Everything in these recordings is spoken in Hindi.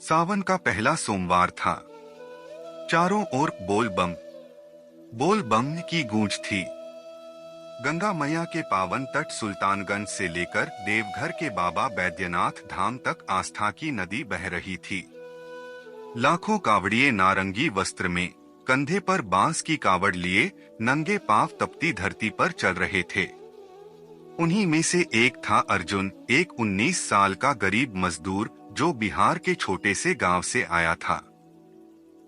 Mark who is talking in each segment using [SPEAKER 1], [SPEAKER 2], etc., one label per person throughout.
[SPEAKER 1] सावन का पहला सोमवार था। चारों ओर बोल बम की गूंज थी। गंगा मैया के पावन तट सुल्तानगंज से लेकर देवघर के बाबा बैद्यनाथ धाम तक आस्था की नदी बह रही थी। लाखों कावड़िए नारंगी वस्त्र में, कंधे पर बांस की कावड़ लिए, नंगे पांव तपती धरती पर चल रहे थे। उन्हीं में से एक था अर्जुन, एक 19 साल का गरीब मजदूर जो बिहार के छोटे से गांव से आया था।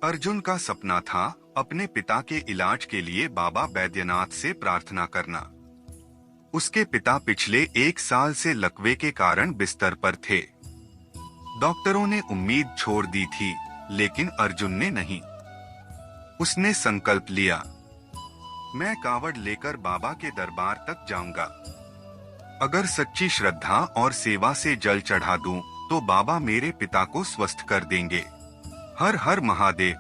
[SPEAKER 1] अर्जुन का सपना था अपने पिता के इलाज के लिए बाबा बैद्यनाथ से प्रार्थना करना। उसके पिता पिछले 1 साल से लकवे के कारण बिस्तर पर थे। डॉक्टरों ने उम्मीद छोड़ दी थी, लेकिन अर्जुन ने नहीं। उसने संकल्प लिया, मैं कावड़ लेकर बाबा के दरबार तक जाऊंगा। अगर सच्ची श्रद्धा और सेवा से जल चढ़ा दूं, तो बाबा मेरे पिता को स्वस्थ कर देंगे। हर हर महादेव।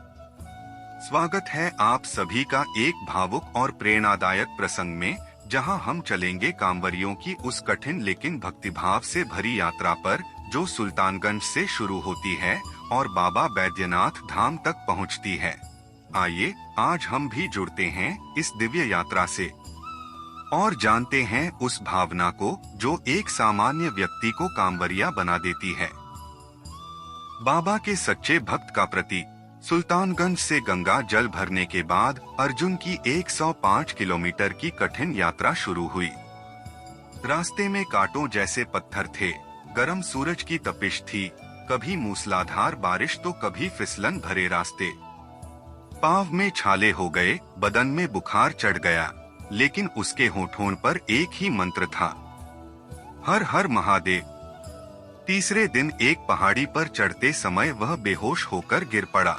[SPEAKER 1] स्वागत है आप सभी का एक भावुक और प्रेरणादायक प्रसंग में, जहां हम चलेंगे कांवरियों की उस कठिन लेकिन भक्तिभाव से भरी यात्रा पर, जो सुल्तानगंज से शुरू होती है और बाबा बैद्यनाथ धाम तक पहुंचती है। आइए आज हम भी जुड़ते हैं इस दिव्य यात्रा से और जानते हैं उस भावना को जो एक सामान्य व्यक्ति को कांवरिया बना देती है। बाबा के सच्चे भक्त का प्रतीक। सुल्तानगंज से गंगा जल भरने के बाद अर्जुन की 105 किलोमीटर की कठिन यात्रा शुरू हुई। रास्ते में कांटों जैसे पत्थर थे, गर्म सूरज की तपिश थी, कभी मूसलाधार बारिश तो कभी फिसलन भरे रास्ते। पांव में छाले हो गए, बदन में बुखार चढ़ गया, लेकिन उसके होठों पर एक ही मंत्र था, हर हर महादेव। तीसरे दिन एक पहाड़ी पर चढ़ते समय वह बेहोश होकर गिर पड़ा।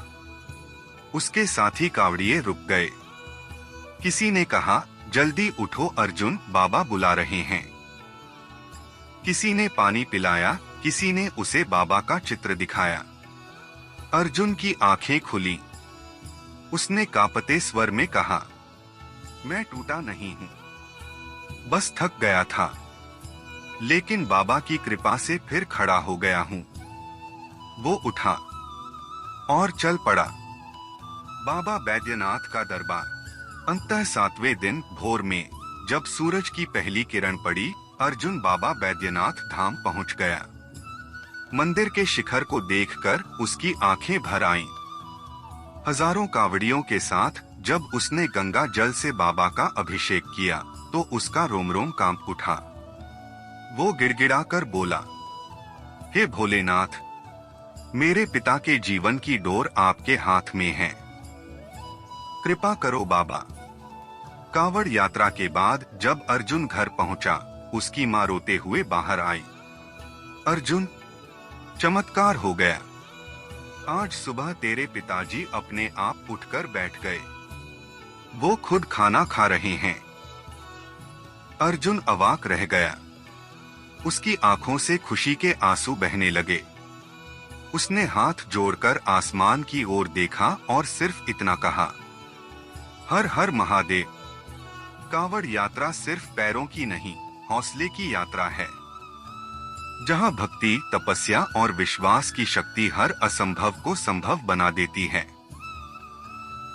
[SPEAKER 1] उसके साथी कावड़िए रुक गए। किसी ने कहा, जल्दी उठो अर्जुन, बाबा बुला रहे हैं। किसी ने पानी पिलाया, किसी ने उसे बाबा का चित्र दिखाया। अर्जुन की आंखें खुली। उसने कांपते स्वर में कहा, मैं टूटा नहीं हूं, बस थक गया था, लेकिन बाबा की कृपा से फिर खड़ा हो गया हूं। वो उठा और चल पड़ा। बाबा बैद्यनाथ का दरबार। अंततः 7वें दिन भोर में, जब सूरज की पहली किरण पड़ी, अर्जुन बाबा बैद्यनाथ धाम पहुंच गया। मंदिर के शिखर को देखकर उसकी आंखें भर आईं। हजारों कावड़ियों के साथ जब उसने गंगा जल से बाबा का अभिषेक किया, तो उसका रोम रोम कांप उठा। वो गिड़गिड़ाकर बोला, हे भोलेनाथ, मेरे पिता के जीवन की डोर आपके हाथ में है, कृपा करो बाबा। कांवड़ यात्रा के बाद जब अर्जुन घर पहुंचा, उसकी मां रोते हुए बाहर आई। अर्जुन, चमत्कार हो गया। आज सुबह तेरे पिताजी अपने आप उठकर बैठ गए। वो खुद खाना खा रहे हैं। अर्जुन अवाक रह गया। उसकी आंखों से खुशी के आंसू बहने लगे। उसने हाथ जोड़कर आसमान की ओर देखा और सिर्फ इतना कहा, हर हर महादेव। कांवड़ यात्रा सिर्फ पैरों की नहीं, हौसले की यात्रा है, जहां भक्ति, तपस्या और विश्वास की शक्ति हर असंभव को संभव बना देती है।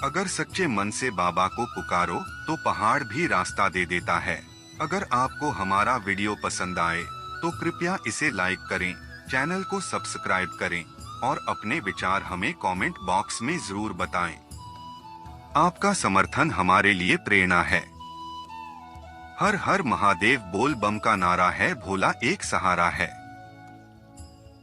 [SPEAKER 1] अगर सच्चे मन से बाबा को पुकारो, तो पहाड़ भी रास्ता दे देता है। अगर आपको हमारा वीडियो पसंद आए, तो कृपया इसे लाइक करें, चैनल को सब्सक्राइब करें और अपने विचार हमें कमेंट बॉक्स में जरूर बताएं। आपका समर्थन हमारे लिए प्रेरणा है। हर हर महादेव बोल बम का नारा है, भोला एक सहारा है।